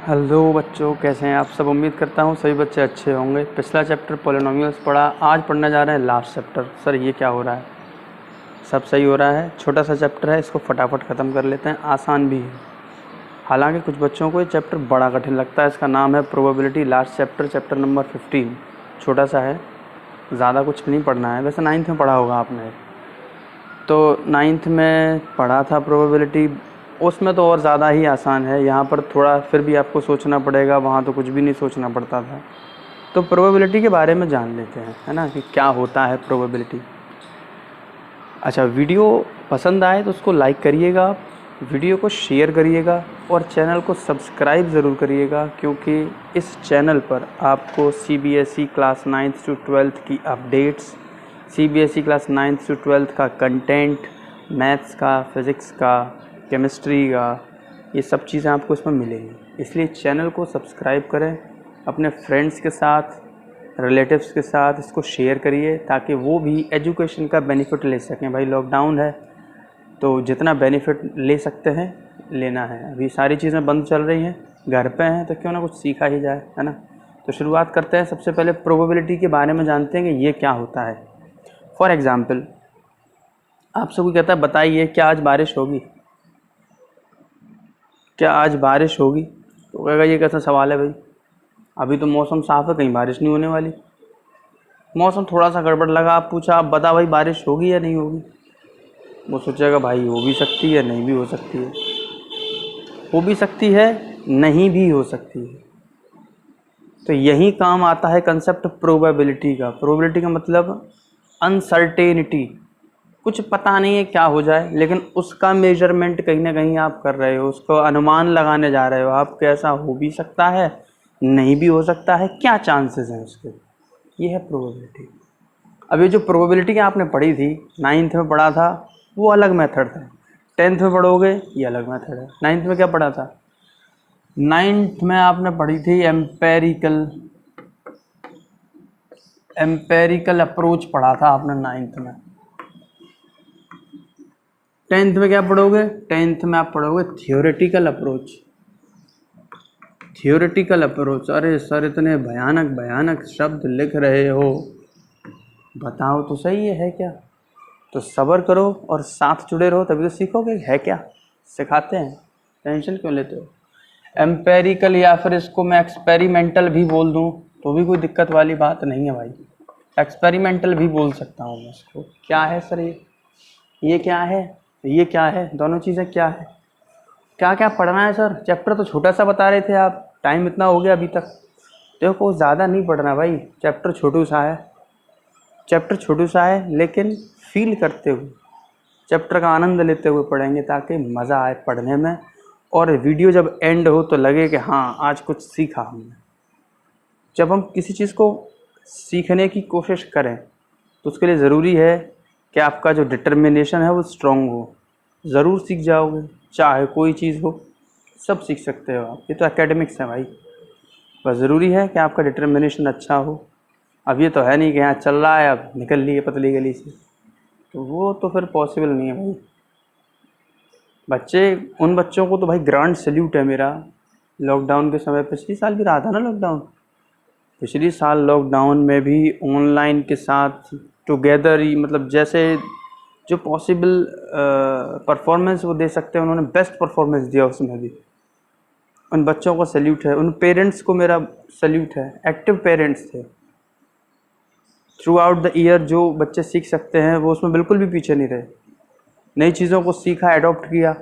Hello बच्चों, कैसे हैं आप सब। उम्मीद करता हूँ सभी बच्चे अच्छे होंगे। पिछला चैप्टर पॉलिनोमियल्स पढ़ा, आज पढ़ने जा रहे हैं लास्ट चैप्टर। सर ये क्या हो रहा है? सब सही हो रहा है। छोटा सा चैप्टर है, इसको फटाफट ख़त्म कर लेते हैं। आसान भी है, हालांकि कुछ बच्चों को ये चैप्टर बड़ा कठिन लगता है। इसका नाम है probability, last chapter, chapter number 15। छोटा सा है, ज़्यादा कुछ नहीं पढ़ना है। वैसे 9th में पढ़ा होगा आपने, तो 9th में पढ़ा था प्रोबेबिलिटी। उसमें तो और ज़्यादा ही आसान है। यहाँ पर थोड़ा फिर भी आपको सोचना पड़ेगा, वहाँ तो कुछ भी नहीं सोचना पड़ता था। तो प्रोबेबिलिटी के बारे में जान लेते हैं, है ना, कि क्या होता है प्रोबेबिलिटी। अच्छा, वीडियो पसंद आए तो उसको लाइक करिएगा, वीडियो को शेयर करिएगा और चैनल को सब्सक्राइब ज़रूर करिएगा, क्योंकि इस चैनल पर आपको CBSE class 9th to 12th की updates, CBSE class 9th to 12th का कंटेंट, मैथ्स का, फिज़िक्स का, केमिस्ट्री का, ये सब चीज़ें आपको इसमें मिलेंगी। इसलिए चैनल को सब्सक्राइब करें, अपने फ्रेंड्स के साथ, रिलेटिव्स के साथ इसको शेयर करिए, ताकि वो भी एजुकेशन का बेनिफिट ले सकें। भाई लॉकडाउन है तो जितना बेनिफिट ले सकते हैं लेना है। अभी सारी चीज़ें बंद चल रही हैं, घर पे हैं, तो क्यों ना कुछ सीखा ही जाए, है ना। तो शुरुआत करते हैं। सबसे पहले प्रोबेबिलिटी के बारे में जानते हैं कि ये क्या होता है। फॉर एग्ज़ाम्पल, आपसे कोई कहता है बताइए क्या आज बारिश होगी, क्या आज बारिश होगी, तो कहेगा ये कैसा सवाल है भाई, अभी तो मौसम साफ़ है, कहीं बारिश नहीं होने वाली। मौसम थोड़ा सा गड़बड़ लगा, आप पूछा आप बता भाई बारिश होगी या नहीं होगी, वो सोचेगा भाई हो भी सकती है, नहीं भी हो सकती है, हो भी सकती है, नहीं भी हो सकती है। तो यही काम आता है कंसेप्ट प्रोबेबिलिटी का। प्रोबेबिलिटी का मतलब अनसर्टेनिटी, कुछ पता नहीं है क्या हो जाए, लेकिन उसका मेजरमेंट कहीं ना कहीं आप कर रहे हो, उसको अनुमान लगाने जा रहे हो आप, कैसा हो भी सकता है, नहीं भी हो सकता है, क्या चांसेस हैं उसके। ये है प्रोबेबिलिटी। अब ये जो प्रोबेबिलिटी आपने पढ़ी थी, 9th में पढ़ा था, वो अलग मेथड था। 10th में पढ़ोगे ये अलग मेथड है। 9th में क्या पढ़ा था? 9th में आपने पढ़ी थी एम्पेरिकल अप्रोच पढ़ा था आपने 9th में। 10th में क्या पढ़ोगे? 10th में आप पढ़ोगे थियोरेटिकल अप्रोच। थियोरेटिकल अप्रोच, अरे सर इतने भयानक भयानक शब्द लिख रहे हो, बताओ तो सही है क्या? तो सब्र करो और साथ जुड़े रहो, तभी तो सीखोगे है क्या। सिखाते हैं, टेंशन क्यों लेते हो। एम्पेरिकल या फिर इसको मैं एक्सपेरिमेंटल भी बोल दूं तो भी कोई दिक्कत वाली बात नहीं है भाई। एक्सपेरिमेंटल भी बोल सकता हूँ मैं इसको। क्या है सर ये क्या है, ये क्या है, दोनों चीज़ें क्या है, क्या क्या पढ़ना है सर। चैप्टर तो छोटा सा बता रहे थे आप, टाइम इतना हो गया अभी तक। देखो ज़्यादा नहीं पढ़ना भाई, चैप्टर छोटू सा है, चैप्टर छोटू सा है, लेकिन फील करते हुए, चैप्टर का आनंद लेते हुए पढ़ेंगे, ताकि मज़ा आए पढ़ने में, और वीडियो जब एंड हो तो लगे कि हाँ आज कुछ सीखा हमने। जब हम किसी चीज़ को सीखने की कोशिश करें तो उसके लिए ज़रूरी है कि आपका जो डिटर्मिनेशन है वो स्ट्रॉन्ग हो। ज़रूर सीख जाओगे, चाहे कोई चीज़ हो, सब सीख सकते हो आप। ये तो एकेडमिक्स है भाई, बस ज़रूरी है कि आपका डिटर्मिनेशन अच्छा हो। अब ये तो है नहीं कि यहाँ चल रहा है अब निकल लिए पतली गली से, तो वो तो फिर पॉसिबल नहीं है भाई। बच्चे, उन बच्चों को तो भाई ग्रांड सैल्यूट है मेरा। लॉकडाउन के समय, पिछले साल भी रहा था ना लॉकडाउन, पिछले साल लॉकडाउन में भी ऑनलाइन के साथ टुगेदर ही, मतलब जैसे जो पॉसिबल परफॉर्मेंस वो दे सकते हैं, उन्होंने बेस्ट परफॉर्मेंस दिया उसमें भी। उन बच्चों को सैल्यूट है, उन पेरेंट्स को मेरा सैल्यूट है। एक्टिव पेरेंट्स थे थ्रू आउट द ईयर। जो बच्चे सीख सकते हैं वो उसमें बिल्कुल भी पीछे नहीं रहे, नई चीज़ों को सीखा, एडॉप्ट किया,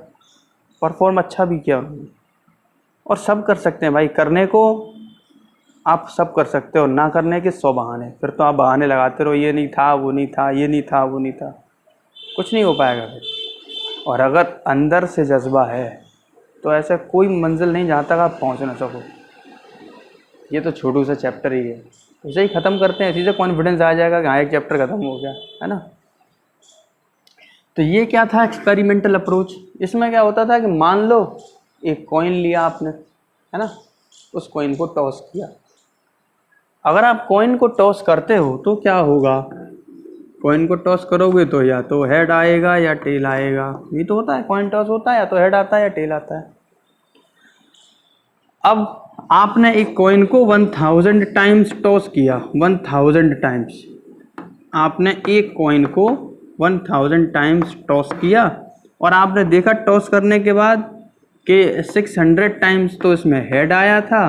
परफॉर्म अच्छा भी किया उन्होंने। और सब कर सकते हैं भाई, करने को आप सब कर सकते हो, ना करने के 100 बहाने। फिर तो आप बहाने लगाते रहो, ये नहीं था, वो नहीं था, ये नहीं था, वो नहीं था, कुछ नहीं हो पाएगा फिर। और अगर अंदर से जज्बा है तो ऐसा कोई मंजिल नहीं जहाँ तक आप पहुँच ना सको। ये तो छोटू सा चैप्टर ही है, उसे ही ख़त्म करते हैं, इसी से कॉन्फिडेंस आ जाएगा कि हाँ एक चैप्टर ख़त्म हो गया, है ना। तो ये क्या था, एक्सपेरिमेंटल अप्रोच। इसमें क्या होता था कि मान लो एक कॉइन लिया आपने, है ना, उस कॉइन को टॉस किया। अगर आप कॉइन को टॉस करते हो तो क्या होगा, कॉइन को टॉस करोगे तो या तो हेड आएगा या टेल आएगा। ये तो होता है, कॉइन टॉस होता है, या तो हेड आता है या टेल आता है। अब आपने एक कॉइन को 1000 टाइम्स टॉस किया, 1000 टाइम्स आपने एक कॉइन को 1000 टाइम्स टॉस किया, और आपने देखा टॉस करने के बाद कि 600 टाइम्स तो इसमें हेड आया था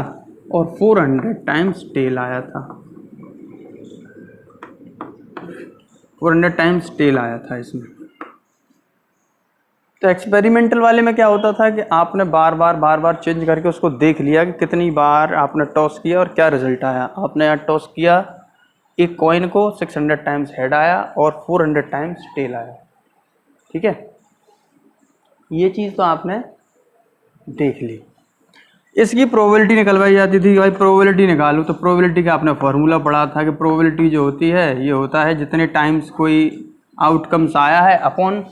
और 400 टाइम्स टेल आया था, 400 टाइम्स टेल आया था इसमें। तो एक्सपेरिमेंटल वाले में क्या होता था कि आपने बार बार चेंज करके उसको देख लिया कि कितनी बार आपने टॉस किया और क्या रिजल्ट आया। आपने यहाँ टॉस किया एक कॉइन को, 600 टाइम्स हेड आया और 400 टाइम्स टेल आया, ठीक है। ये चीज़ तो आपने देख ली। इसकी प्रोबेबिलिटी निकलवाई जाती थी, भाई प्रोबेबिलिटी निकालो, तो प्रोबेबिलिटी का आपने फार्मूला पढ़ा था कि प्रोबेबिलिटी जो होती है ये होता है जितने टाइम्स कोई आउटकम्स आया है अपॉन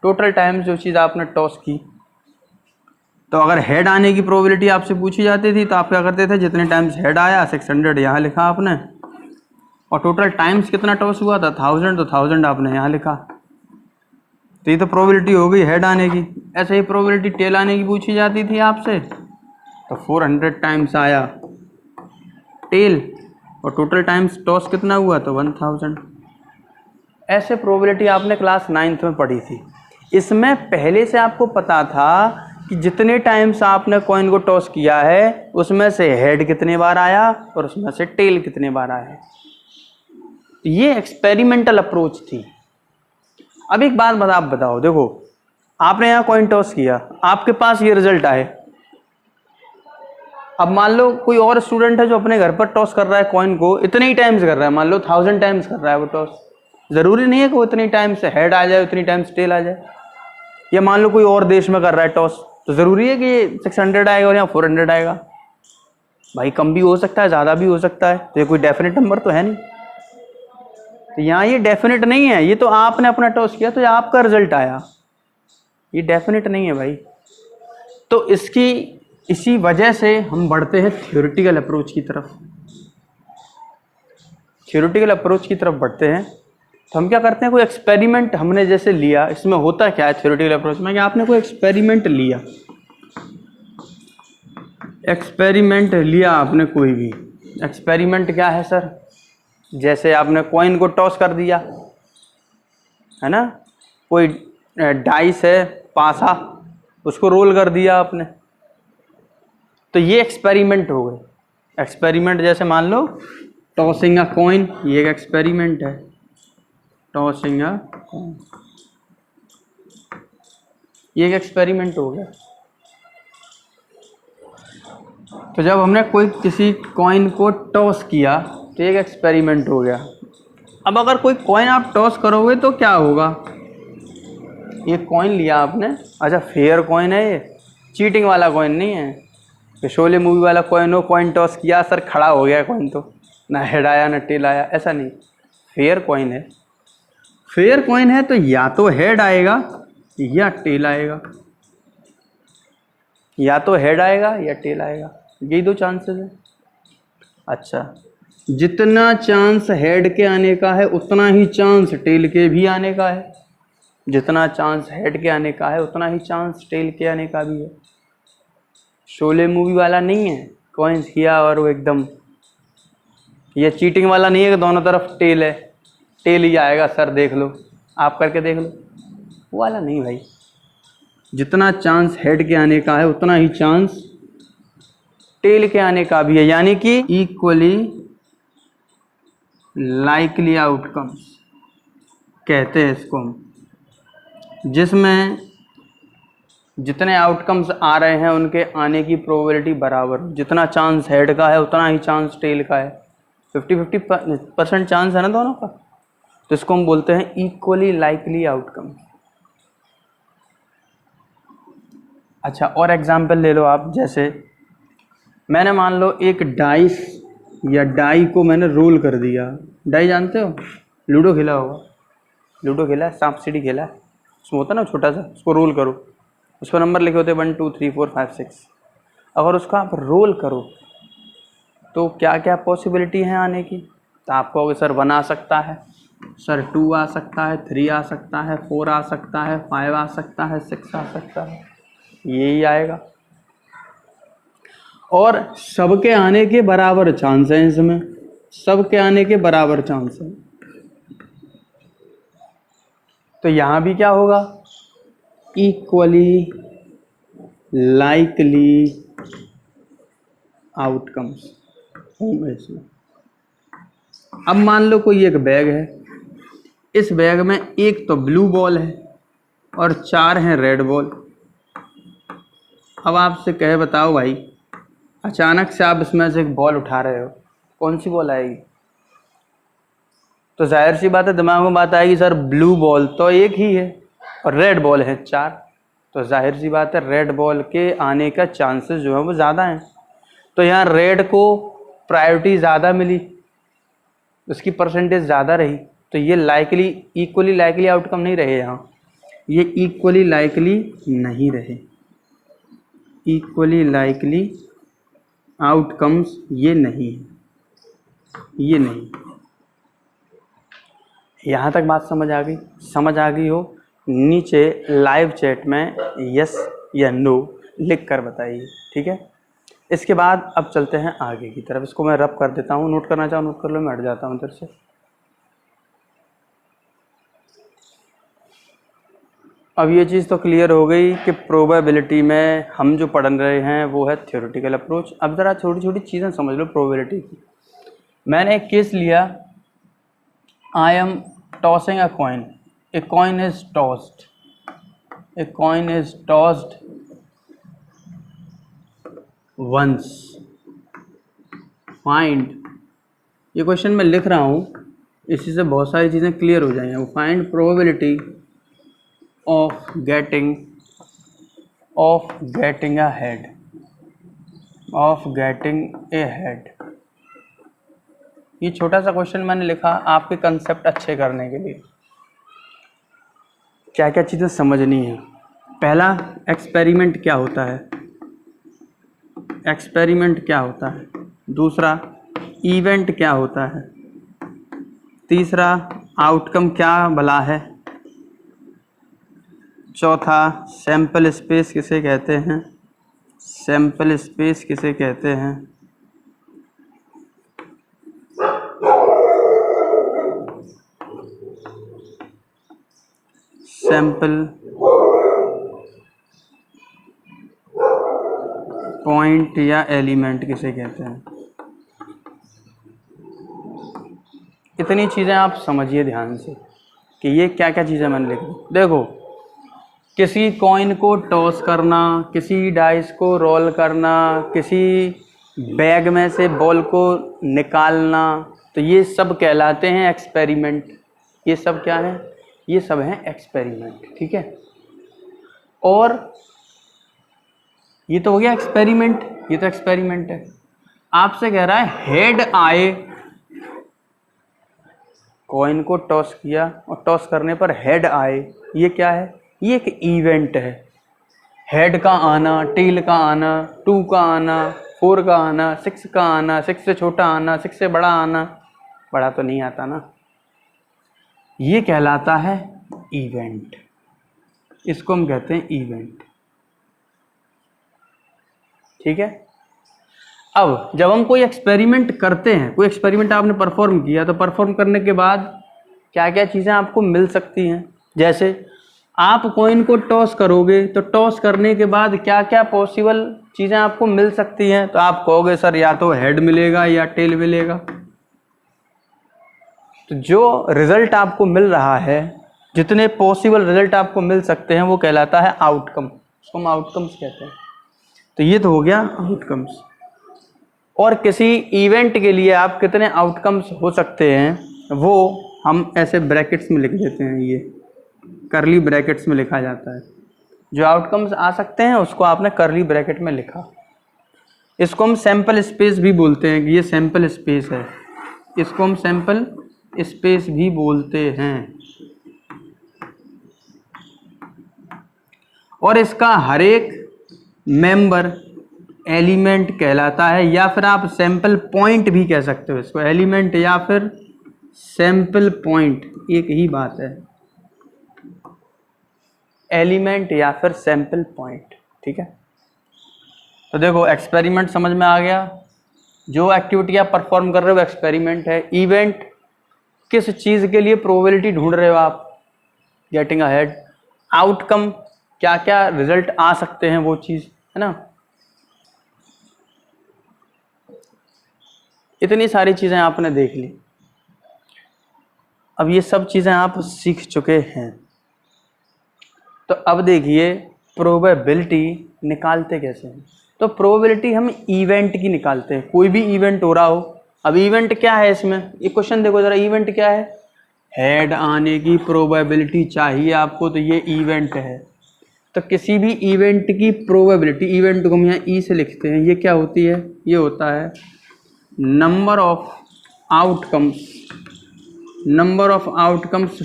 टोटल टाइम्स जो चीज़ आपने टॉस की। तो अगर हेड आने की प्रोबेबिलिटी आपसे पूछी जाती थी तो आप क्या करते थे, जितने टाइम्स हेड आया 600 यहाँ लिखा आपने, और टोटल टाइम्स कितना टॉस हुआ था 1000, तो 1000 आपने यहाँ लिखा। तो ये तो प्रोबेबिलिटी हो गई हेड आने की। ऐसे ही प्रोबेबिलिटी टेल आने की पूछी जाती थी आपसे, तो 400 टाइम्स आया टेल और टोटल टाइम्स टॉस कितना हुआ, तो 1000। ऐसे प्रोबेबिलिटी आपने क्लास 9th में पढ़ी थी। इसमें पहले से आपको पता था कि जितने टाइम्स आपने कॉइन को टॉस किया है उसमें से हेड कितने बार आया और उसमें से टेल कितने बार आया। ये एक्सपेरिमेंटल अप्रोच थी। अब एक बात आप बताओ, देखो आपने यहाँ कॉइन टॉस किया, आपके पास ये रिजल्ट आए। अब मान लो कोई और स्टूडेंट है जो अपने घर पर टॉस कर रहा है कॉइन को, इतने ही टाइम्स कर रहा है, मान लो 1000 टाइम्स कर रहा है वो टॉस। ज़रूरी नहीं है कि वो इतनी टाइम्स हेड आ जाए, उतनी टाइम्स टेल आ जाए। या मान लो कोई और देश में कर रहा है टॉस, तो ज़रूरी है कि ये 600 आएगा और यहाँ 400 आएगा। भाई कम भी हो सकता है, ज़्यादा भी हो सकता है, तो ये कोई डेफिनेट नंबर तो है नहीं। तो यहाँ ये डेफिनेट नहीं है, ये तो आपने अपना टॉस किया तो ये आपका रिजल्ट आया, ये डेफिनेट नहीं है भाई। तो इसी वजह से हम बढ़ते हैं थ्योरेटिकल अप्रोच की तरफ। थ्योरेटिकल अप्रोच की तरफ बढ़ते हैं तो हम क्या करते हैं, कोई एक्सपेरिमेंट हमने जैसे लिया। इसमें होता क्या है थ्योरेटिकल अप्रोच में कि आपने कोई एक्सपेरिमेंट लिया, एक्सपेरिमेंट लिया आपने कोई भी। एक्सपेरिमेंट क्या है सर, जैसे आपने कॉइन को टॉस कर दिया है ना, कोई डाइस है पासा, उसको रोल कर दिया आपने, तो ये एक्सपेरिमेंट हो गए। एक्सपेरिमेंट जैसे मान लो टॉसिंग अ कॉइन, ये एक एक्सपेरिमेंट है, टॉसिंग अ कॉइन, ये एक एक्सपेरिमेंट हो गया। तो जब हमने कोई किसी कॉइन को टॉस किया तो एक एक्सपेरिमेंट हो गया। अब अगर कोई कॉइन आप टॉस करोगे तो क्या होगा, ये कॉइन लिया आपने, अच्छा फेयर कॉइन है, ये चीटिंग वाला कॉइन नहीं है कि शोले मूवी वाला कॉइन हो, कॉइन टॉस किया सर खड़ा हो गया कॉइन, तो ना हेड आया ना टेल आया, ऐसा नहीं। फेयर कॉइन है, फेयर कॉइन है तो या तो हेड आएगा या टेल आएगा, या तो हेड आएगा या टेल आएगा, यही दो चांसेस है। अच्छा, जितना चांस हेड के आने का है उतना ही चांस टेल के भी आने का है, जितना चांस हेड के आने का है उतना ही चांस टेल के आने का भी है। शोले मूवी वाला नहीं है कॉइन्स किया और वो एकदम, ये चीटिंग वाला नहीं है कि दोनों तरफ टेल है, टेल ही आएगा सर देख लो, आप करके देख लो, वो वाला नहीं भाई। जितना चांस हेड के आने का है उतना ही चांस टेल के आने का भी है, यानी कि इक्वली लाइकली आउटकम्स कहते हैं इसको हम, जिसमें जितने आउटकम्स आ रहे हैं उनके आने की प्रोबेबिलिटी बराबर, जितना चांस हेड का है उतना ही चांस टेल का है, 50-50% चांस है ना दोनों का, तो इसको हम बोलते हैं इक्वली लाइकली आउटकम। अच्छा और एग्जांपल ले लो आप, जैसे मैंने मान लो एक डाइस या डाई को मैंने रोल कर दिया। डाई जानते हो, लूडो खेला होगा, लूडो खेला है, सांप सीढ़ी खेला है, उसमें होता ना छोटा सा, उसको रोल करो, उस पर नंबर लिखे होते हैं 1 2 3 4 5 6। अगर उसको आप रोल करो तो क्या क्या पॉसिबिलिटी है आने की, तो आप कहोगे सर 1 आ सकता है, सर 2 आ सकता है, 3 आ सकता है, 4 आ सकता है, 5 आ सकता है, 6 आ सकता है, यही आएगा। और सबके आने के बराबर चांस है इसमें, सबके आने के बराबर चांस है। तो यहां भी क्या होगा, इक्वली लाइकली आउटकम्स होंगे इसमें। अब मान लो कोई एक बैग है, इस बैग में एक तो ब्लू बॉल है और 4 हैं रेड बॉल। अब आपसे कहे बताओ भाई, अचानक से आप इसमें से एक बॉल उठा रहे हो, कौन सी बॉल आएगी? तो जाहिर सी बात है दिमाग में बात आएगी, सर ब्लू बॉल तो एक ही है और रेड बॉल है 4, तो जाहिर सी बात है रेड बॉल के आने का चांसेस जो है वो ज़्यादा हैं। तो यहाँ रेड को प्रायोरिटी ज़्यादा मिली, उसकी परसेंटेज ज़्यादा रही, तो ये लाइकली इक्वली लाइकली आउटकम नहीं रहे यहाँ, ये इक्वली लाइकली नहीं रहे, इक्वली लाइकली आउटकम्स ये नहीं, ये नहीं। यहाँ तक बात समझ आ गई? समझ आ गई हो नीचे लाइव चैट में यस या नो लिख कर बताइए, ठीक है। इसके बाद अब चलते हैं आगे की तरफ। इसको मैं रब कर देता हूँ, नोट करना चाहो नोट कर लो, मैं हट जाता हूँ इधर से। अब ये चीज़ तो क्लियर हो गई कि प्रोबेबिलिटी में हम जो पढ़ रहे हैं वो है थ्योरेटिकल अप्रोच। अब ज़रा छोटी छोटी चीज़ें समझ लो प्रोबेबिलिटी की। मैंने एक केस लिया, I am tossing a coin, a coin is tossed, a coin is tossed once, find, ये क्वेश्चन मैं लिख रहा हूँ, इसी से बहुत सारी चीज़ें क्लियर हो जाएंगी। Find probability of getting a head, of getting a head। ये छोटा सा क्वेश्चन मैंने लिखा आपके कंसेप्ट अच्छे करने के लिए। क्या क्या चीज़ें समझनी है। पहला, एक्सपेरिमेंट क्या होता है, एक्सपेरिमेंट क्या होता है। दूसरा, इवेंट क्या होता है। तीसरा, आउटकम क्या भला है। चौथा, सैंपल स्पेस किसे कहते हैं, सैंपल स्पेस किसे कहते हैं। सैंपल पॉइंट या एलिमेंट किसे कहते हैं। इतनी चीज़ें आप समझिए ध्यान से कि ये क्या क्या चीज़ें मैंने लिख दी। देखो, किसी कॉइन को टॉस करना, किसी डाइस को रोल करना, किसी बैग में से बॉल को निकालना, तो ये सब कहलाते हैं एक्सपेरिमेंट। ये सब क्या है, ये सब हैं एक्सपेरिमेंट, ठीक है। और ये तो हो गया एक्सपेरिमेंट, ये तो एक्सपेरिमेंट है। आपसे कह रहा है हेड आए, कॉइन को टॉस किया और टॉस करने पर हेड आए, ये क्या है, ये एक इवेंट है। हेड का आना, टेल का आना, 2 का आना, 4 का आना, 6 का आना, 6 से छोटा आना, 6 से बड़ा आना, बड़ा तो नहीं आता ना, ये कहलाता है इवेंट। इसको हम कहते हैं इवेंट, ठीक है। अब जब हम कोई एक्सपेरिमेंट करते हैं, कोई एक्सपेरिमेंट आपने परफॉर्म किया, तो परफॉर्म करने के बाद क्या क्या चीज़ें आपको मिल सकती हैं। जैसे आप कॉइन को टॉस करोगे तो टॉस करने के बाद क्या क्या पॉसिबल चीज़ें आपको मिल सकती हैं। तो आप कहोगे सर या तो हेड मिलेगा या टेल मिलेगा। तो जो रिजल्ट आपको मिल रहा है, जितने पॉसिबल रिजल्ट आपको मिल सकते हैं, वो कहलाता है आउटकम। उसको हम आउटकम्स कहते हैं। तो ये तो हो गया आउटकम्स। और किसी इवेंट के लिए आप कितने आउटकम्स हो सकते हैं वो हम ऐसे ब्रैकेट्स में लिख देते हैं, ये करली ब्रैकेट्स में लिखा जाता है। जो आउटकम्स आ सकते हैं उसको आपने करली ब्रैकेट में लिखा। इसको हम सैंपल स्पेस भी बोलते हैं कि ये सैंपल स्पेस है, इसको हम सैंपल स्पेस भी बोलते हैं। और इसका हर एक मेंबर एलिमेंट कहलाता है, या फिर आप सैंपल पॉइंट भी कह सकते हो इसको। एलिमेंट या फिर सैंपल पॉइंट एक ही बात है, एलिमेंट या फिर सैंपल पॉइंट, ठीक है। तो देखो एक्सपेरिमेंट समझ में आ गया, जो एक्टिविटी आप परफॉर्म कर रहे हो एक्सपेरिमेंट है। इवेंट, किस चीज़ के लिए प्रोबेबिलिटी ढूंढ रहे हो आप, गेटिंग अहेड। आउटकम, क्या क्या रिजल्ट आ सकते हैं वो चीज़, है ना। इतनी सारी चीज़ें आपने देख ली। अब ये सब चीज़ें आप सीख चुके हैं, तो अब देखिए प्रोबेबिलिटी निकालते कैसे हैं। तो प्रोबेबिलिटी हम इवेंट की निकालते हैं, कोई भी इवेंट हो रहा हो। अब इवेंट क्या है इसमें, ये क्वेश्चन देखो ज़रा, इवेंट क्या है, हेड आने की प्रोबेबिलिटी चाहिए आपको, तो ये इवेंट है। तो किसी भी इवेंट की प्रोबेबिलिटी, इवेंट को हम यहाँ ई से लिखते हैं, ये क्या होती है, ये होता है number of outcomes, number of outcomes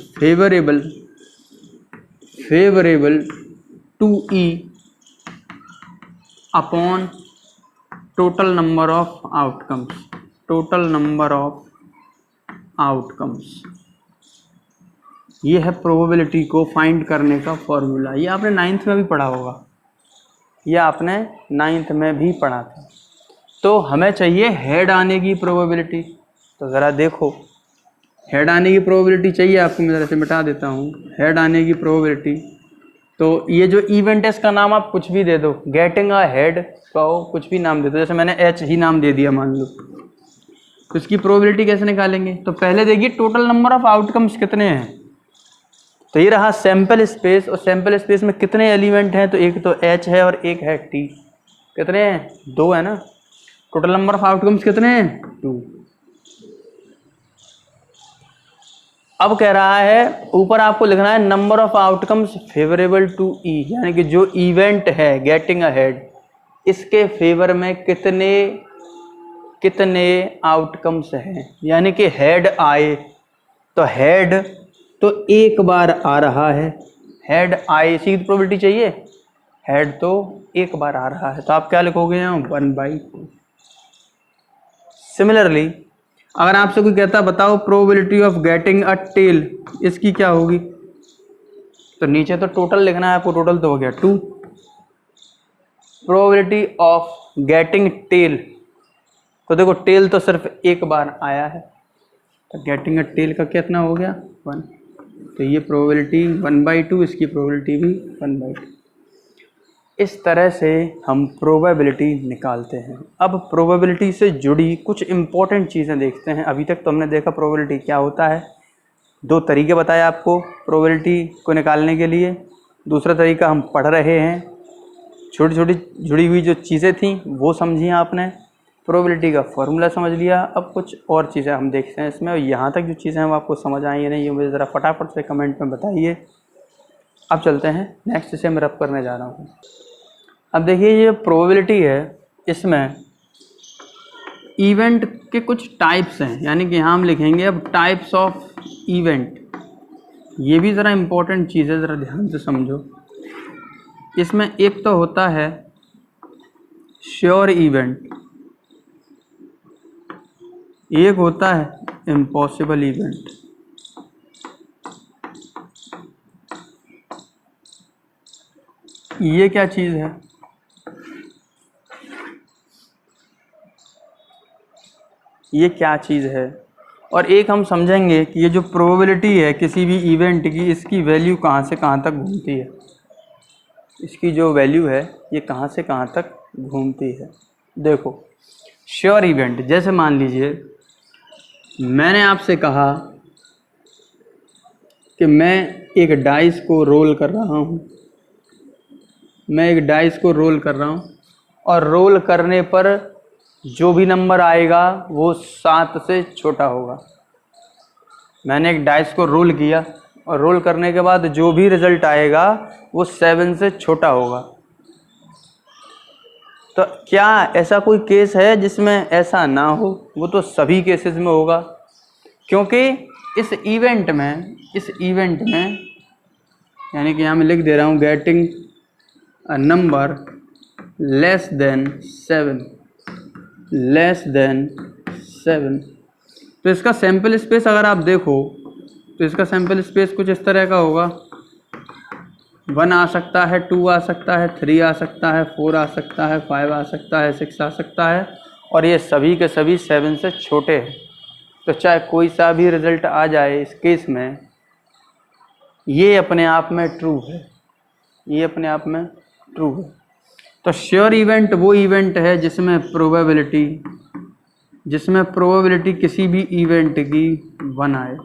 favourable to E upon total number of outcomes, total number of outcomes. ये है प्रोबेबिलिटी को फाइंड करने का फॉर्मूला। ये आपने 9th में भी पढ़ा होगा, ये आपने 9th में भी पढ़ा था। तो हमें चाहिए हेड आने की प्रोबेबिलिटी। तो ज़रा देखो, हेड आने की प्रोबेबिलिटी चाहिए आपको, मैं ज़रा से मिटा देता हूँ। हेड आने की प्रोबेबिलिटी, तो ये जो इवेंट है इसका नाम आप कुछ भी दे दो, गेटिंग अ हेड कहो, कुछ भी नाम दे दो, जैसे मैंने एच ही नाम दे दिया मान लो। तो इसकी प्रोबेबिलिटी कैसे निकालेंगे, तो पहले देखिए टोटल नंबर ऑफ आउटकम्स कितने हैं। तो ये रहा सैंपल स्पेस, और सैंपल स्पेस में कितने एलिमेंट हैं, तो एक तो एच है और एक है टी। कितने हैं, 2 है ना। टोटल नंबर ऑफ आउटकम्स कितने हैं, 2। अब कह रहा है ऊपर आपको लिखना है number of outcomes favourable to E, यानी कि जो इवेंट है गेटिंग अहेड, इसके फेवर में कितने कितने आउटकम्स हैं, यानी कि हेड आए। तो हेड तो एक बार आ रहा है, हेड आए, इसी की प्रोबेबिलिटी चाहिए। हेड तो एक बार आ रहा है, तो आप क्या लिखोगे यहाँ, 1/2। सिमिलरली अगर आपसे कोई कहता बताओ probability of getting a tail, इसकी क्या होगी, तो नीचे तो टोटल लिखना है आपको, टोटल तो हो गया 2। प्रोबेबिलिटी ऑफ गेटिंग टेल, तो देखो टेल तो सिर्फ एक बार आया है, तो गेटिंग अ टेल का कितना हो गया, 1। तो ये प्रोबेबिलिटी 1/2, इसकी प्रोबेबिलिटी भी 1/2। इस तरह से हम प्रोबेबिलिटी निकालते हैं। अब प्रोबेबिलिटी से जुड़ी कुछ इम्पोर्टेंट चीज़ें देखते हैं। अभी तक तो हमने देखा प्रोबेबिलिटी क्या होता है, 2 तरीके बताए आपको प्रोबेबिलिटी को निकालने के लिए। दूसरा तरीका हम पढ़ रहे हैं, छोटी छोटी जुड़ी हुई जो चीज़ें थी वो समझी आपने, प्रोबेबिलिटी का फॉर्मूला समझ लिया। अब कुछ और चीज़ें हम देखते हैं इसमें, और यहाँ तक जो चीज़ें हैं वो आपको समझ आई या नहीं, ये मुझे ज़रा फटाफट से कमेंट में बताइए। अब चलते हैं नेक्स्ट, इसे मैं रब करने जा रहा हूँ। अब देखिए ये प्रोबेबिलिटी है, इसमें इवेंट के कुछ टाइप्स हैं, यानी कि यहाँ हम लिखेंगे अब टाइप्स ऑफ इवेंट। ये भी ज़रा इम्पोर्टेंट चीज़ है, ज़रा ध्यान से समझो। इसमें एक तो होता है श्योर इवेंट, एक होता है इम्पॉसिबल इवेंट। ये क्या चीज़ है, ये क्या चीज़ है। और एक हम समझेंगे कि ये जो प्रोबेबिलिटी है किसी भी इवेंट की, इसकी वैल्यू कहाँ से कहाँ तक घूमती है, इसकी जो वैल्यू है ये कहाँ से कहाँ तक घूमती है। देखो श्योर इवेंट, जैसे मान लीजिए मैंने आपसे कहा कि मैं एक डाइस को रोल कर रहा हूँ, मैं एक डाइस को रोल कर रहा हूँ, और रोल करने पर जो भी नंबर आएगा वो 7 से छोटा होगा। मैंने एक डाइस को रोल किया और रोल करने के बाद जो भी रिजल्ट आएगा वो 7 से छोटा होगा। तो क्या ऐसा कोई केस है जिसमें ऐसा ना हो, वो तो सभी केसेस में होगा, क्योंकि इस इवेंट में यानी कि यहाँ मैं लिख दे रहा हूँ getting a number less than 7, तो इसका सैंपल स्पेस अगर आप देखो तो इसका सैंपल स्पेस कुछ इस तरह का होगा। 1 आ सकता है, 2 आ सकता है, 3 आ सकता है, 4 आ सकता है, 5 आ सकता है, 6 आ सकता है, और ये सभी के सभी 7 से छोटे हैं। तो चाहे कोई सा भी रिजल्ट आ जाए इस केस में, ये अपने आप में ट्रू है, ये अपने आप में ट्रू है। तो श्योर इवेंट वो इवेंट है जिसमें प्रोबेबिलिटी किसी भी इवेंट की 1 आए।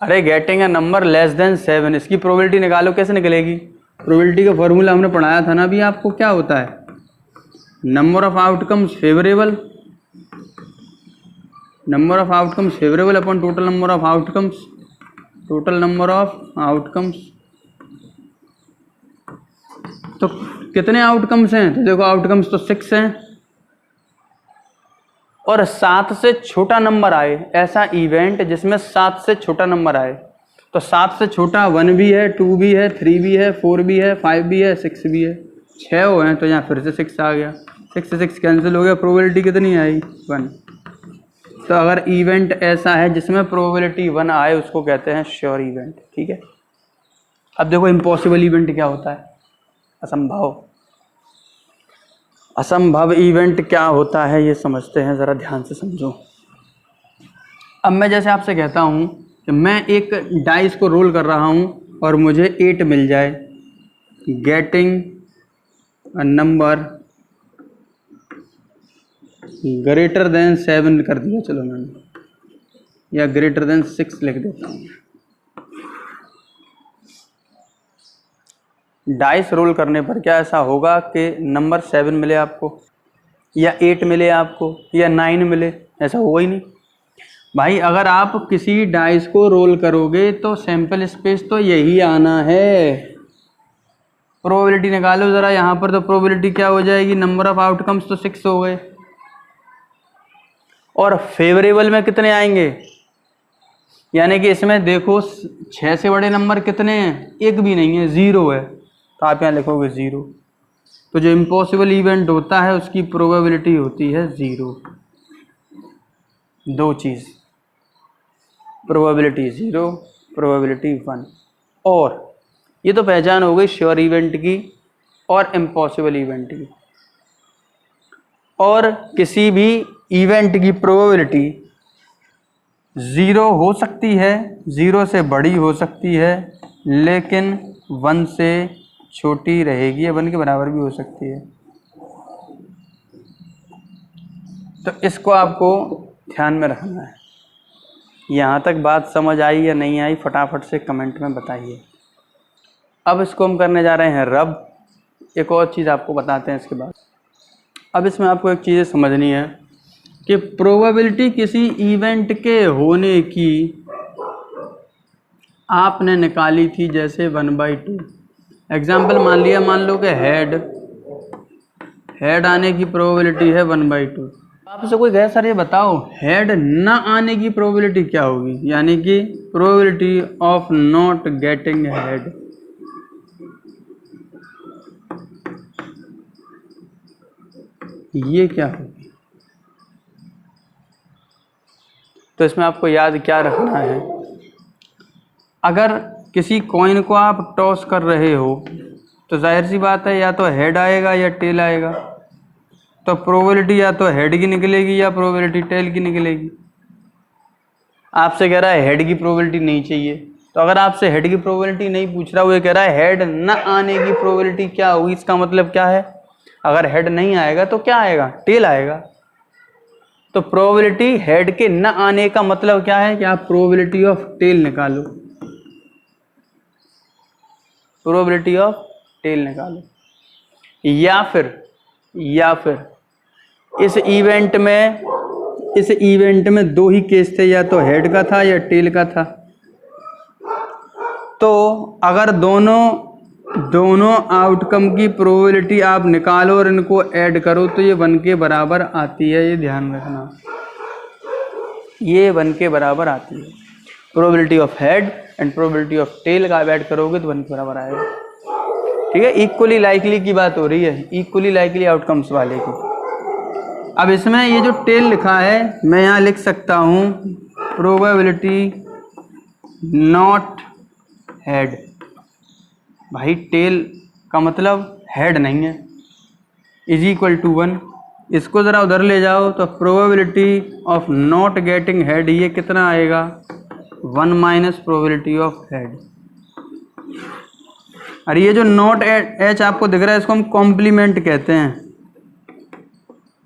अरे getting a number less than 7, इसकी प्रोबेबिलिटी निकालो, कैसे निकलेगी? प्रोबेबिलिटी का फॉर्मूला हमने पढ़ाया था ना अभी आपको। क्या होता है? Number of outcomes favourable upon total number of outcomes. तो कितने आउटकम्स हैं? तो देखो आउटकम्स तो 6 हैं, और 7 से छोटा नंबर आए, ऐसा इवेंट जिसमें 7 से छोटा नंबर आए। तो 7 से छोटा 1 भी है, 2 भी है, 3 भी है, 4 भी है, 5 भी है, 6 भी है। 6 हो हैं तो यहाँ फिर से 6 आ गया, 6 से 6 कैंसिल हो गया, प्रोबेबिलिटी कितनी आई? 1। तो अगर इवेंट ऐसा है जिसमें प्रोबेबिलिटी 1 आए, उसको कहते हैं श्योर इवेंट। ठीक है। अब देखो इम्पॉसिबल इवेंट क्या होता है? असंभव इवेंट क्या होता है ये समझते हैं, ज़रा ध्यान से समझो। अब मैं जैसे आपसे कहता हूँ कि मैं एक डाइस को रोल कर रहा हूँ और मुझे 8 मिल जाए, getting a number greater than 7 कर दिया, चलो मैंने, या ग्रेटर देन 6 लिख देता हूँ। डाइस रोल करने पर क्या ऐसा होगा कि नंबर 7 मिले आपको, या 8 मिले आपको, या 9 मिले? ऐसा होगा ही नहीं भाई। अगर आप किसी डाइस को रोल करोगे तो सैंपल स्पेस तो यही आना है। प्रोबेबिलिटी निकालो ज़रा यहाँ पर, तो प्रोबेबिलिटी क्या हो जाएगी? नंबर ऑफ आउटकम्स तो 6 हो गए, और फेवरेबल में कितने आएंगे? यानी कि इसमें देखो 6 से बड़े नंबर कितने हैं? एक भी नहीं है, 0 है। तो आप यहाँ लिखोगे 0। तो जो इम्पॉसिबल इवेंट होता है उसकी प्रोबेबिलिटी होती है 0। दो चीज़, प्रोबेबिलिटी 0, प्रोबेबिलिटी 1। और ये तो पहचान हो गई श्योर इवेंट की और इम्पॉसिबल इवेंट की। और किसी भी इवेंट की प्रोबेबिलिटी 0 हो सकती है, 0 से बड़ी हो सकती है, लेकिन 1 से छोटी रहेगी, या 1 के बराबर भी हो सकती है। तो इसको आपको ध्यान में रखना है। यहाँ तक बात समझ आई या नहीं आई, फटाफट से कमेंट में बताइए। अब इसको हम करने जा रहे हैं रब। एक और चीज़ आपको बताते हैं इसके बाद। अब इसमें आपको एक चीज़ समझनी है कि प्रोबेबिलिटी किसी इवेंट के होने की आपने निकाली थी, जैसे 1/2। एग्जाम्पल मान लो कि हेड आने की प्रोबेबिलिटी है 1/2। आपसे कोई कहे सर ये बताओ हेड ना आने की प्रोबेबिलिटी क्या होगी, यानी कि probability of not getting head. ये क्या होगी? तो इसमें आपको याद क्या रखना है, अगर किसी कॉइन को आप टॉस कर रहे हो तो जाहिर सी बात है या तो हेड आएगा या टेल आएगा। तो प्रोबेबिलिटी या तो हेड की निकलेगी या प्रोबेबिलिटी टेल की निकलेगी। आपसे कह रहा है हेड की प्रोबेबिलिटी नहीं चाहिए, तो अगर आपसे हेड की प्रोबेबिलिटी नहीं पूछ रहा, वो ये कह रहा है हेड न आने की प्रोबेबिलिटी क्या होगी। इसका मतलब क्या है? अगर हेड नहीं आएगा तो क्या आएगा? टेल आएगा। तो प्रोबेबिलिटी हेड के न आने का मतलब क्या है कि आप प्रोबेबिलिटी ऑफ टेल निकालो, प्रोबेबिलिटी ऑफ टेल निकालो। या फिर इस इवेंट में दो ही केस थे, या तो हेड का था या टेल का था। तो अगर दोनों आउटकम की प्रोबेबिलिटी आप निकालो और इनको ऐड करो तो ये 1 के बराबर आती है। ये ध्यान रखना, ये 1 के बराबर आती है। Probability of head and probability of tail का ऐड करोगे तो 1 के बराबर आएगा। ठीक है, इक्वली लाइकली की बात हो रही है, इक्वली लाइकली आउटकम्स वाले की। अब इसमें ये जो टेल लिखा है मैं यहाँ लिख सकता हूँ प्रोबेबिलिटी नॉट हेड। भाई टेल का मतलब हेड नहीं है, इज इक्वल टू 1। इसको ज़रा उधर ले जाओ तो probability of not getting head ये कितना आएगा, 1 माइनस प्रोबेबिलिटी ऑफ हेड। और ये जो नॉट एच आपको दिख रहा है इसको हम कॉम्प्लीमेंट कहते हैं,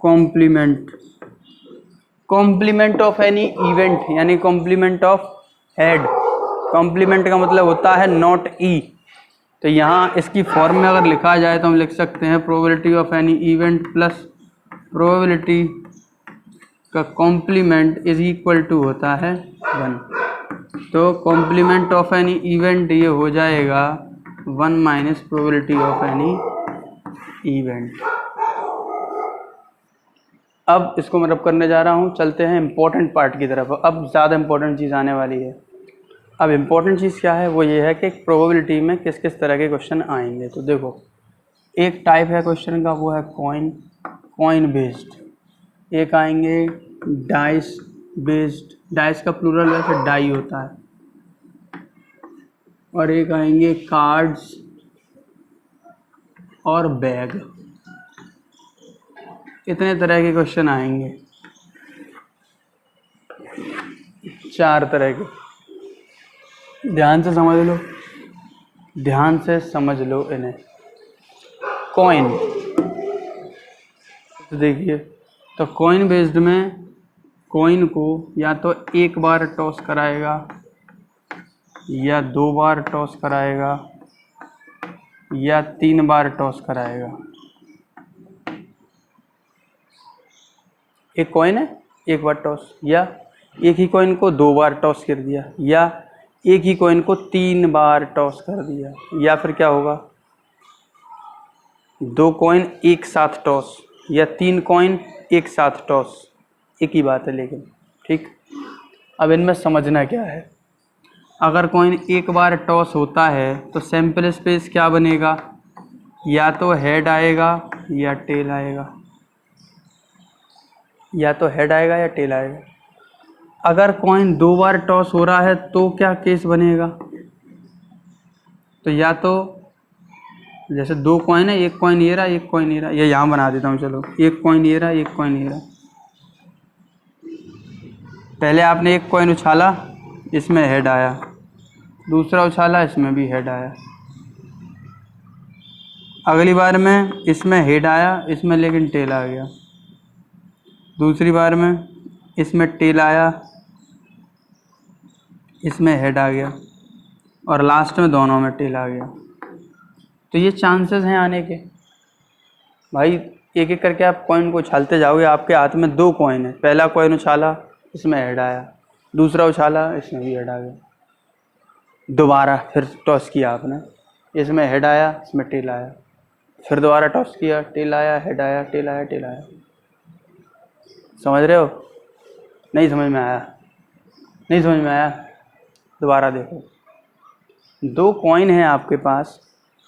complement, complement of any event यानी कॉम्प्लीमेंट ऑफ हेड। कॉम्प्लीमेंट का मतलब होता है नॉट ई। तो यहाँ इसकी फॉर्म में अगर लिखा जाए तो हम लिख सकते हैं probability of any event plus probability का कॉम्प्लीमेंट इज इक्वल टू होता है 1। तो कॉम्प्लीमेंट ऑफ एनी इवेंट ये हो जाएगा 1 minus probability of any event. अब इसको मैं रब करने जा रहा हूँ, चलते हैं इम्पोर्टेंट पार्ट की तरफ। अब ज़्यादा इम्पोर्टेंट चीज़ आने वाली है। अब इम्पोर्टेंट चीज़ क्या है, वो ये है कि प्रोबेबिलिटी में किस किस तरह के क्वेश्चन आएंगे। तो देखो, एक टाइप है क्वेश्चन का वो है कॉइन बेस्ड। एक आएंगे डाइस बेस्ड, डाइस का प्लूरल वैसे डाई होता है। और एक आएंगे कार्ड्स और बैग। इतने तरह के क्वेश्चन आएंगे, 4 तरह के। ध्यान से समझ लो, ध्यान से समझ लो इन्हें। कॉइन, तो देखिए, तो कॉइन बेस्ड में कॉइन को या तो एक बार टॉस कराएगा या 2 बार टॉस कराएगा या 3 बार टॉस कराएगा। एक कॉइन है, एक बार टॉस, या एक ही कॉइन को 2 बार टॉस कर दिया, या एक ही कॉइन को 3 बार टॉस कर दिया, या फिर क्या होगा 2 कॉइन एक साथ टॉस या 3 कॉइन एक साथ टॉस। एक ही बात है लेकिन, ठीक। अब इनमें समझना क्या है, अगर कॉइन एक बार टॉस होता है तो सैंपल स्पेस क्या बनेगा, या तो हेड आएगा या टेल आएगा, या तो हेड आएगा या टेल आएगा। अगर कॉइन 2 बार टॉस हो रहा है तो क्या केस बनेगा, तो या तो जैसे 2 कॉइन है, एक कॉइन ये रहा, एक कॉइन ये रहा, ये यहाँ बना देता हूँ, चलो, एक कॉइन ये रहा, एक कॉइन ये रहा। पहले आपने एक कॉइन उछाला, इसमें हेड आया, दूसरा उछाला, इसमें भी हेड आया। अगली बार में इसमें हेड आया, इसमें लेकिन टेल आ गया। दूसरी बार में इसमें टेल आया, इसमें हेड आ गया, और लास्ट में दोनों में टेल आ गया। तो ये चांसेस हैं आने के। भाई एक एक करके आप कॉइन को उछालते जाओगे, आपके हाथ में 2 कॉइन है, पहला कॉइन उछाला, इसमें हेड आया, दूसरा उछाला, इसमें भी हेड आ गया। दोबारा फिर टॉस किया आपने, इसमें हेड आया, इसमें टेल आया, फिर दोबारा टॉस किया, टेल आया, हेड आया, टेल आया, टेल आया। समझ रहे हो? नहीं समझ में आया? नहीं समझ में आया? दोबारा देखो, 2 कॉइन है आपके पास,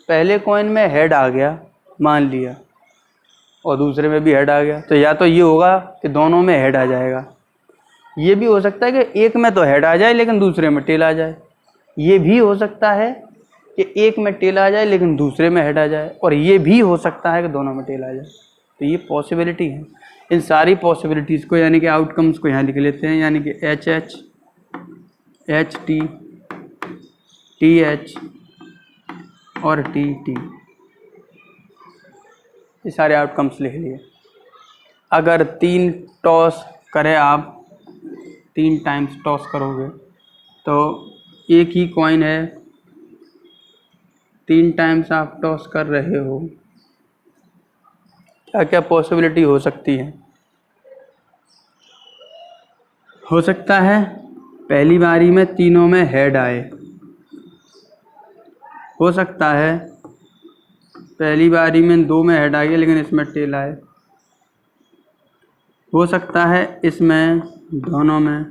पहले कॉइन में हेड आ गया मान लिया, और दूसरे में भी हेड आ गया, तो या तो ये होगा कि दोनों में हेड आ जाएगा, ये भी हो सकता है कि एक में तो हेड आ जाए लेकिन दूसरे में टेल आ जाए, ये भी हो सकता है कि एक में टेल आ जाए लेकिन दूसरे में हेड आ जाए, और ये भी हो सकता है कि दोनों में टेल आ जाए। तो ये पॉसिबिलिटी है। इन सारी पॉसिबिलिटीज़ को यानी कि आउटकम्स को यहाँ लिख लेते हैं, यानी कि H H, H T, T H और टी टी, ये सारे आउटकम्स लिख लिए। अगर 3 टॉस करें आप, 3 टाइम्स टॉस करोगे तो एक ही कॉइन है, 3 टाइम्स आप टॉस कर रहे हो, क्या क्या पॉसिबिलिटी हो सकती है? हो सकता है पहली बारी में तीनों में हेड आए, हो सकता है पहली बारी में 2 में हेड आ गया लेकिन इसमें टेल आए, हो सकता है इसमें दोनों में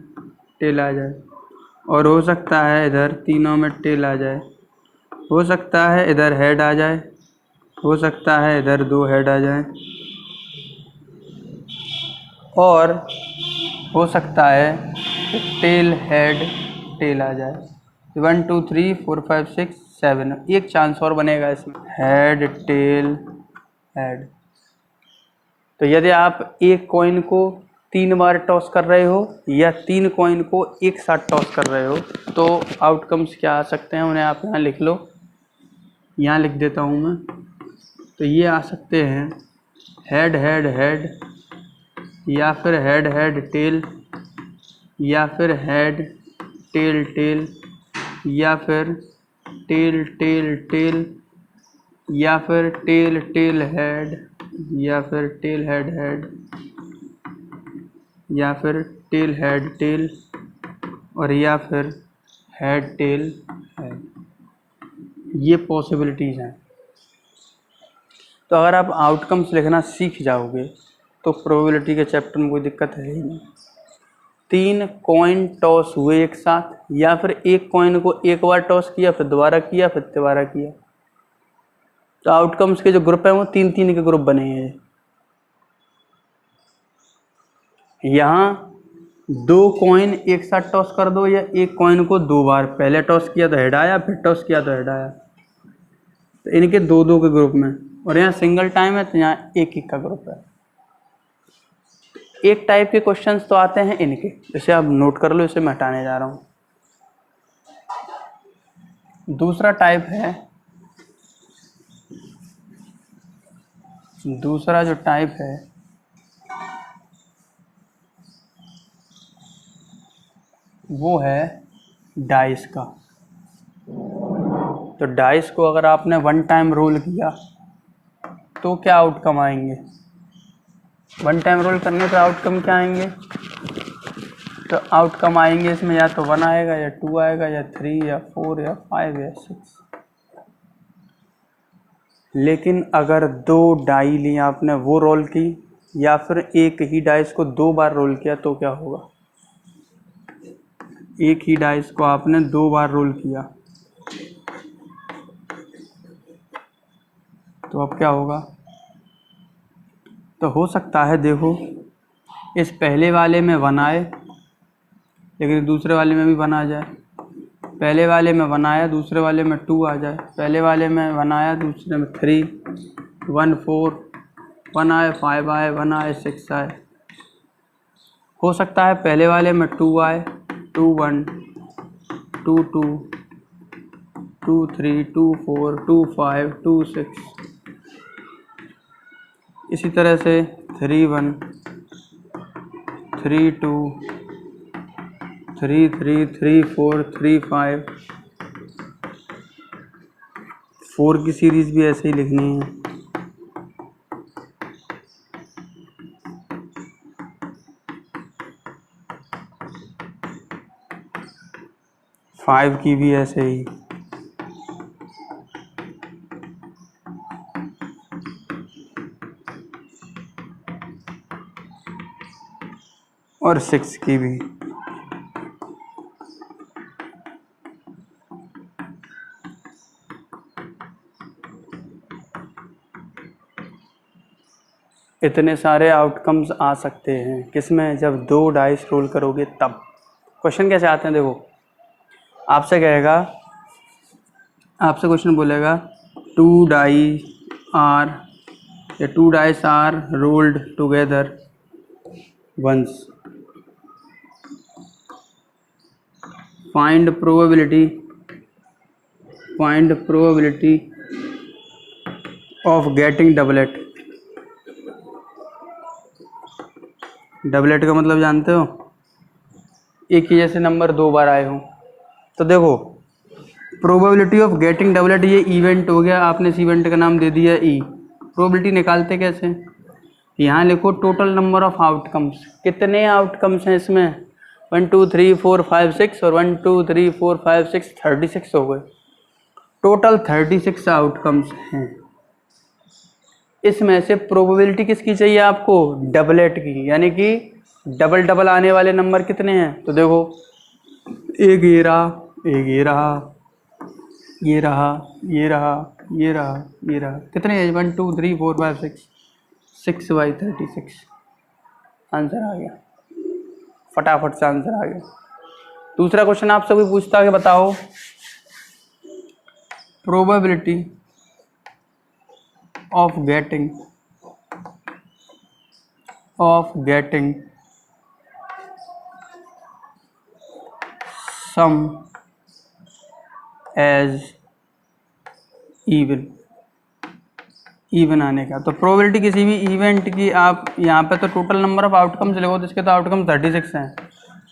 टेल आ जाए, और हो सकता है इधर तीनों में टेल आ जाए, हो सकता है इधर हेड आ जाए, हो सकता है इधर 2 हेड आ जाए, और हो सकता है टेल हेड टेल आ जाए। 1 2 3 4 5 6 7, एक चांस और बनेगा इसमें, हेड टेल हेड। तो यदि आप एक कॉइन को 3 बार टॉस कर रहे हो या 3 कॉइन को एक साथ टॉस कर रहे हो तो आउटकम्स क्या आ सकते हैं, उन्हें आप यहाँ लिख लो, यहाँ लिख देता हूँ मैं। तो ये आ सकते हैं हेड हेड हेड, या फिर हेड हेड टेल, या फिर हेड टेल टेल, या फिर टेल टेल टेल, या फिर टेल टेल हेड, या फिर टेल हेड हेड, या फिर टेल हेड टेल, और या फिर हेड टेल हेड। ये पॉसिबिलिटीज़ हैं। तो अगर आप आउटकम्स लिखना सीख जाओगे तो प्रोबेबिलिटी के चैप्टर में कोई दिक्कत है ही नहीं। 3 कॉइन टॉस हुए एक साथ, या फिर एक कॉइन को एक बार टॉस किया, फिर दोबारा किया, फिर दोबारा किया, तो आउटकम्स के जो ग्रुप हैं वो 3-3 के ग्रुप बने हैं। यहाँ 2 कॉइन एक साथ टॉस कर दो, या एक कॉइन को 2 बार, पहले टॉस किया तो हेड आया, फिर टॉस किया तो हेड आया, तो इनके 2-2 के ग्रुप में। और यहाँ सिंगल टाइम है तो यहाँ 1-1 का ग्रुप है। एक टाइप के क्वेश्चंस तो आते हैं इनके, इसे आप नोट कर लो, इसे मैं हटाने जा रहा हूँ। दूसरा टाइप है, दूसरा जो टाइप है वो है डाइस का। तो डाइस को अगर आपने 1 टाइम रोल किया तो क्या आउटकम आएंगे, 1 टाइम रोल करने पे आउटकम क्या आएंगे, तो आउटकम आएंगे इसमें या तो 1 आएगा, या 2 आएगा, या 3, या 4, या 5, या 6। लेकिन अगर 2 डाई ली आपने वो रोल की, या फिर एक ही डाइस को 2 बार रोल किया तो क्या होगा, एक ही डाइस को आपने 2 बार रोल किया तो अब क्या होगा। तो हो सकता है देखो, इस पहले वाले में 1 आए लेकिन दूसरे वाले में भी 1 आ जाए, पहले वाले में 1 आया, दूसरे वाले में 2 आ जाए, पहले वाले में 1 आया, दूसरे में 3, 1 4, 1 आए, 5 आए, 1 आए, 6 आए। हो सकता है पहले वाले में 2 आए, 2 1, 2 2, 2 3, 2 4, 2 5, 2 6, इसी तरह से 3 1, 3 2, 3 3, 3 4, 3 5, 4 की सीरीज़ भी ऐसे ही लिखनी है। 5 की भी ऐसे ही, और 6 की भी। इतने सारे आउटकम्स आ सकते हैं किसमें, जब 2 डाइस रोल करोगे तब। क्वेश्चन कैसे आते हैं देखो, आपसे कहेगा, आपसे क्वेश्चन बोलेगा 2 डाई आर, या 2 dice are rolled together once, find probability of getting doublet. Doublet का मतलब जानते हो, एक ही जैसे नंबर 2 बार आए हों। तो देखो प्रोबेबिलिटी ऑफ गेटिंग डबलेट, ये इवेंट हो गया, आपने इस इवेंट का नाम दे दिया ई। प्रोबेबिलिटी निकालते कैसे, यहाँ लिखो टोटल नंबर ऑफ आउटकम्स, कितने आउटकम्स हैं इसमें, 1 2 3 4 5 6, और 1 2 3 4 5 6 36 हो गए, टोटल 36 आउटकम्स हैं। इसमें से प्रोबेबिलिटी किसकी चाहिए आपको, डबलेट की, यानी कि डबल डबल आने वाले नंबर कितने हैं। तो देखो एक ये रहा, एक ये रहा, ये रहा, ये रहा, ये रहा, ये रहा, कितने हैं, 1 2 3 4 5 6, 6 बाई 36। आंसर आ गया, फटाफट से आंसर आ गया। दूसरा क्वेश्चन आपसे कोई पूछता है कि बताओ probability of getting sum as even आने का। तो प्रोबेबिलिटी किसी भी इवेंट की, आप यहाँ पे तो टोटल नंबर ऑफ आउटकम्स लिखो तो इसके तो आउटकम 36 हैं।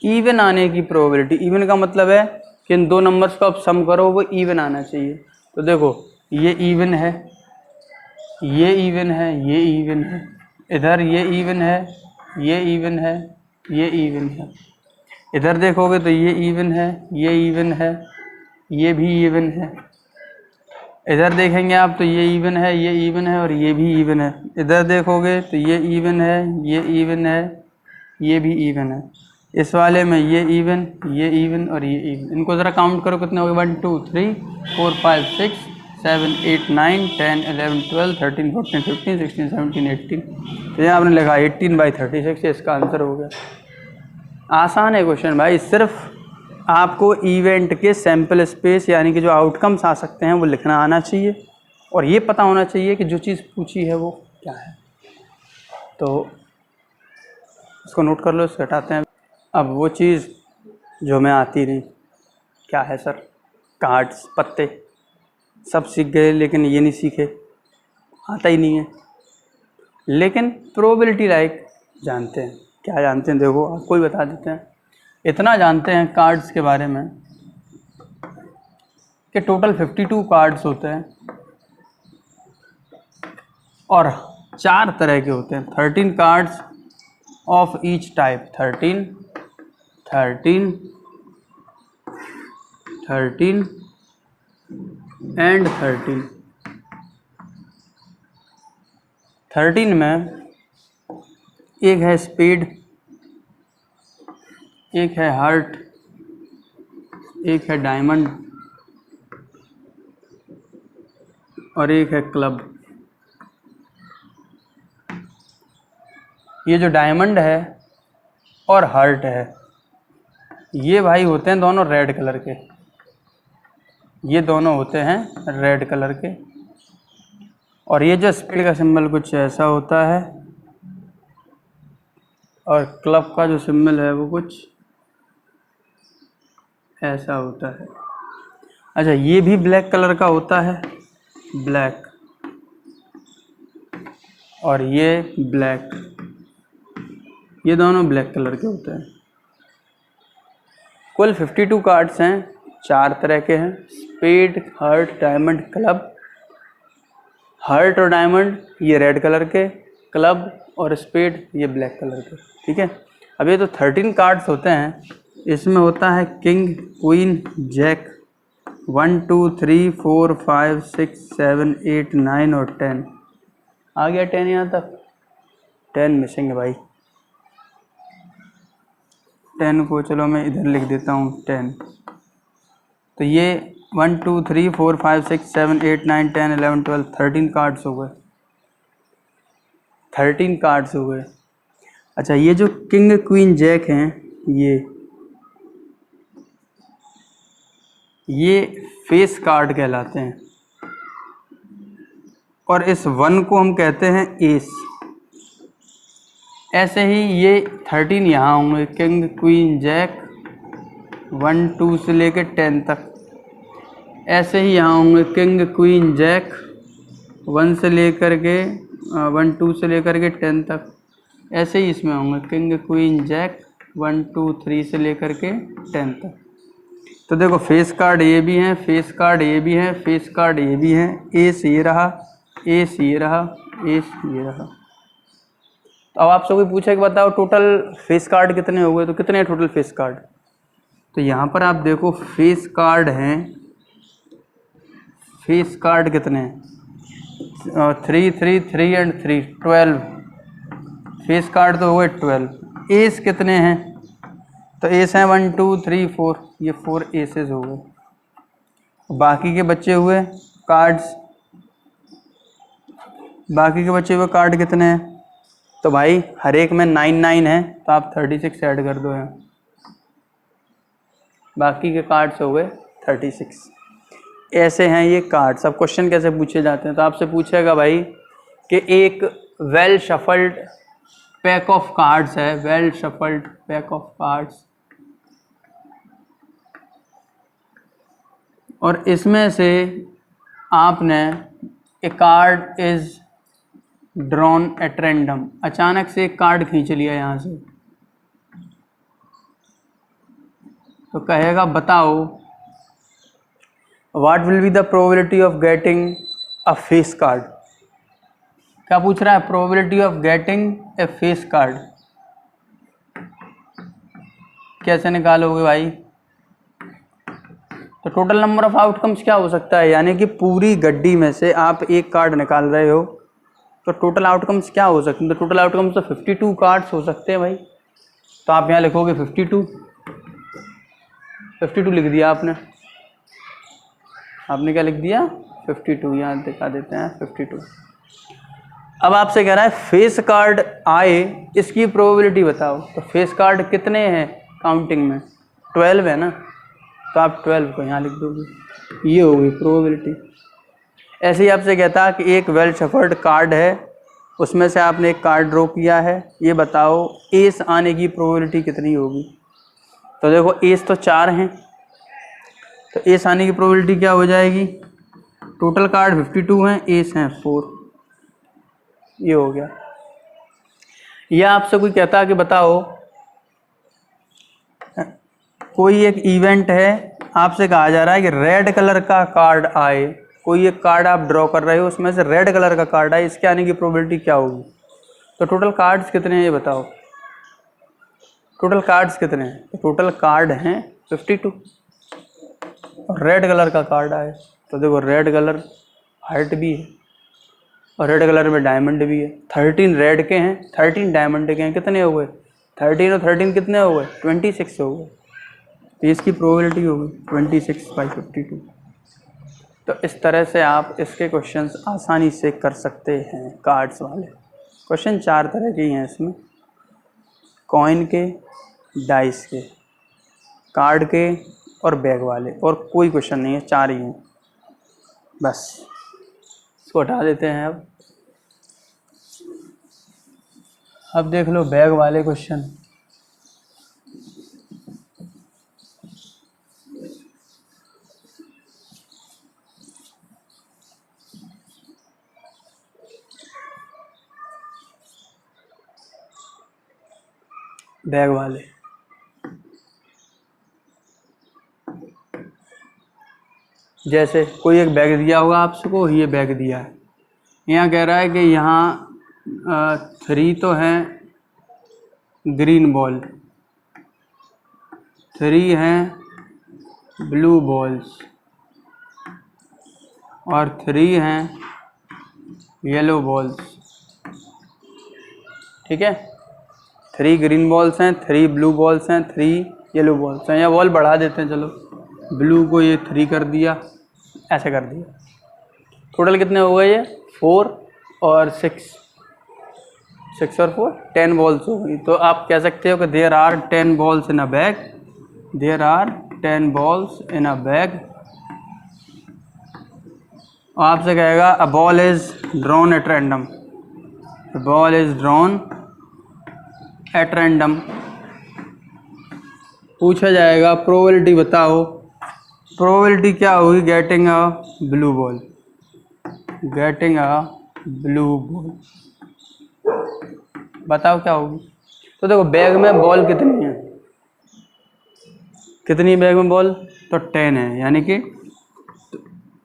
इवन आने की प्रोबेबिलिटी, इवन का मतलब है कि इन दो नंबर्स को आप सम करो वो इवन आना चाहिए। तो देखो ये इवन है, ये इवन है, ये इवन है, इधर ये इवन है, ये इवन है, ये इवन है, इधर देखोगे तो ये इवन है, ये इवन है, ये भी इवन है, इधर देखेंगे आप तो ये इवन है, ये इवन है और ये भी इवन है, इधर देखोगे तो ये इवन है, ये इवन है, ये भी इवन है, इस वाले में ये इवन और ये इवन। इनको ज़रा काउंट करो कितने हो गए, 1 2 3 4 5 6 7 8 9 10 11 12 13 14 15 16 17 18। तो ये आपने लिखा 18/36, इसका आंसर हो गया। आसान है क्वेश्चन भाई, सिर्फ आपको इवेंट के सैम्पल स्पेस यानी कि जो आउटकम्स आ सकते हैं वो लिखना आना चाहिए और ये पता होना चाहिए कि जो चीज़ पूछी है वो क्या है। तो इसको नोट कर लो, इसको हटाते हैं। अब वो चीज़ जो हमें आती नहीं, क्या है सर? कार्ड्स, पत्ते सब सीख गए लेकिन ये नहीं सीखे, आता ही नहीं है। लेकिन प्रोबेबिलिटी लाइक जानते हैं। क्या जानते हैं? देखो आपको ही बता देते हैं। इतना जानते हैं कार्ड्स के बारे में कि टोटल 52 कार्ड्स होते हैं और 4 तरह के होते हैं। 13 cards of each type, 13 and 13। 13 में एक है स्पेड, एक है हार्ट, एक है डायमंड और एक है क्लब। ये जो डायमंड है और हार्ट है ये भाई होते हैं दोनों रेड कलर के, ये दोनों होते हैं रेड कलर के। और ये जो स्पेड का सिंबल कुछ ऐसा होता है और क्लब का जो सिंबल है वो कुछ ऐसा होता है। अच्छा, ये भी ब्लैक कलर का होता है, ब्लैक, और ये ब्लैक, ये दोनों ब्लैक कलर के होते हैं। कुल 52 कार्ड्स हैं, 4 तरह के हैं, spade, heart, diamond, club. Heart और डायमंड ये रेड कलर के, क्लब और स्पेड ये ब्लैक कलर के। ठीक है, अब ये तो 13 कार्ड्स होते हैं, इसमें होता है किंग, क्वीन, जैक, 1 2 3 4 5 6 7 8 9 और 10। आ गया 10 यहाँ तक, 10 मिसिंग है भाई। 10 को चलो मैं इधर लिख देता हूँ 10। तो ये 1 2 3 4 5 6 7 8 9 10 11 12 13 कार्ड्स हो गए, 13 कार्ड्स हो गए। अच्छा, ये जो किंग, क्वीन, जैक हैं ये फेस कार्ड कहलाते हैं और इस 1 को हम कहते हैं एस। ऐसे ही ये 13 यहाँ होंगे, किंग, क्वीन, जैक 1 2 से लेकर 10 तक। ऐसे ही यहाँ होंगे किंग, क्वीन, जैक 1 से लेकर के 1 2 से लेकर के 10 तक। ऐसे ही इसमें होंगे किंग, क्वीन, जैक 1 2 3 से लेकर के 10 तक। तो देखो फेस कार्ड ये भी हैं, फेस कार्ड ये भी हैं, फेस कार्ड ये भी हैं। एस ये रहा, एस ये रहा, एस ये रहा। तो अब आपसे कोई पूछे कि बताओ टोटल फेस कार्ड कितने हो गए, तो कितने हैं टोटल फेस कार्ड? तो यहाँ पर आप देखो फेस कार्ड हैं, फेस कार्ड कितने हैं? 3 3 3 एंड 3 12 फेस कार्ड तो हो गए 12। एस कितने हैं? तो एस हैं 1 2 3 4, ये 4 एसेस हो गए। बाकी के बचे हुए कार्ड्स, बाकी के बचे हुए कार्ड कितने हैं? तो भाई हर एक में 9 9 है, तो आप 36 ऐड कर दो यहाँ। बाकी के कार्ड्स हो गए 36। ऐसे हैं ये कार्ड्स। अब क्वेश्चन कैसे पूछे जाते हैं, तो आपसे पूछेगा भाई कि एक well shuffled pack of cards है, well shuffled pack of cards, और इसमें से आपने a card is drawn at random, अचानक से एक कार्ड खींच लिया यहाँ से, तो कहेगा बताओ what will be the probability of getting a face card. क्या पूछ रहा है, probability of getting a face card कैसे निकालोगे भाई। तो टोटल नंबर ऑफ आउटकम्स क्या हो सकता है, यानी कि पूरी गड्डी में से आप एक कार्ड निकाल रहे हो, तो टोटल आउटकम्स क्या हो सकते हैं। तो टोटल आउटकम्स तो 52 कार्ड्स हो सकते हैं भाई। तो आप यहाँ लिखोगे 52 लिख दिया आपने क्या लिख दिया 52, यहाँ दिखा देते हैं 52। अब आपसे कह रहा है फेस कार्ड आए, इसकी प्रोबेबिलिटी बताओ। तो फेस कार्ड कितने हैं काउंटिंग में, 12 है ना, तो आप 12 को यहाँ लिख दोगे, ये होगी प्रोबेबिलिटी। ऐसे ही आपसे कहता है कि एक वेल शफल्ड कार्ड है, उसमें से आपने एक कार्ड ड्रॉ किया है, ये बताओ एस आने की प्रोबेबिलिटी कितनी होगी। तो देखो एस तो 4 हैं, तो एस आने की प्रोबेबिलिटी क्या हो जाएगी, टोटल कार्ड 52 हैं, एस हैं 4, ये हो गया। या आपसे कोई कहता है कि बताओ कोई एक इवेंट है, आपसे कहा जा रहा है कि रेड कलर का कार्ड आए, कोई एक कार्ड आप ड्रॉ कर रहे हो, उसमें से रेड कलर का कार्ड आए, इसके आने की प्रोबेबिलिटी क्या होगी। तो टोटल कार्ड्स कितने हैं ये बताओ, टोटल कार्ड्स कितने हैं। तो टोटल कार्ड हैं 52 और रेड कलर का कार्ड आए, तो देखो रेड कलर हार्ट भी है और रेड कलर में डायमंड भी है। 13 रेड के हैं, 13 डायमंड के हैं, कितने हो गए 13 और 13 कितने हो गए 26 हो गए। तो इसकी प्रोबेबिलिटी होगी 26/52। तो इस तरह से आप इसके क्वेश्चंस आसानी से कर सकते हैं। कार्ड्स वाले क्वेश्चन 4 तरह के हैं इसमें, कॉइन के, डाइस के, कार्ड के और बैग वाले, और कोई क्वेश्चन नहीं है, 4 ही हैं बस। इसको हटा देते हैं। अब देख लो बैग वाले क्वेश्चन। बैग वाले, जैसे कोई एक बैग दिया होगा आपको, ये बैग दिया है, यहाँ कह रहा है कि यहाँ 3 तो हैं ग्रीन बॉल, 3 हैं ब्लू बॉल्स और 3 हैं येलो बॉल्स, ठीक है। 3 ग्रीन बॉल्स हैं, 3 ब्लू बॉल्स हैं, 3 येलो बॉल्स हैं। या बॉल बढ़ा देते हैं, चलो ब्लू को ये 3 कर दिया, ऐसे कर दिया। टोटल कितने हो गए ये 4 और 6 और 4 10 बॉल्स हो गई। तो आप कह सकते हो कि there are 10 balls in a bag, there are 10 balls in a bag. आपसे कहेगा a ball is drawn at random, ball is drawn at random. पूछा जाएगा प्रोबेबिलिटी बताओ, प्रोबेबिलिटी क्या होगी getting a blue ball, getting a blue ball, बताओ क्या होगी। तो देखो बैग में बॉल कितनी है, कितनी बैग में बॉल, तो 10 है, यानी कि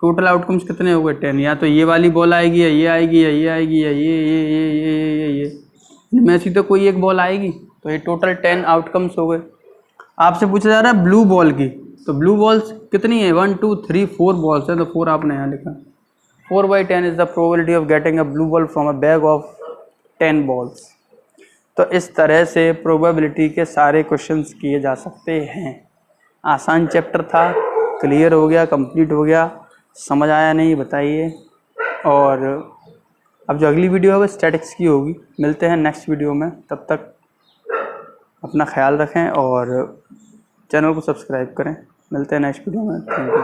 टोटल आउटकम्स कितने हो गए 10। या तो ये वाली बॉल आएगी, या ये आएगी, या ये आएगी, या ये इनमें से तो कोई एक बॉल आएगी। तो ये टोटल 10 आउटकम्स हो गए। आपसे पूछा जा रहा है ब्लू बॉल की, तो ब्लू बॉल्स कितनी है 1 2 3 4 बॉल्स है, तो 4 आपने यहाँ लिखा। 4/10 is the probability of getting a blue ball from a bag of 10 balls. तो इस तरह से प्रोबेबिलिटी के सारे क्वेश्चंस किए जा सकते हैं। आसान चैप्टर था, क्लियर हो गया, कंप्लीट हो गया। समझ आया नहीं बताइए। और अब जो अगली वीडियो है वो स्टैटिक्स की होगी। मिलते हैं नेक्स्ट वीडियो में, तब तक अपना ख्याल रखें और चैनल को सब्सक्राइब करें। मिलते हैं नेक्स्ट वीडियो में। Thank you.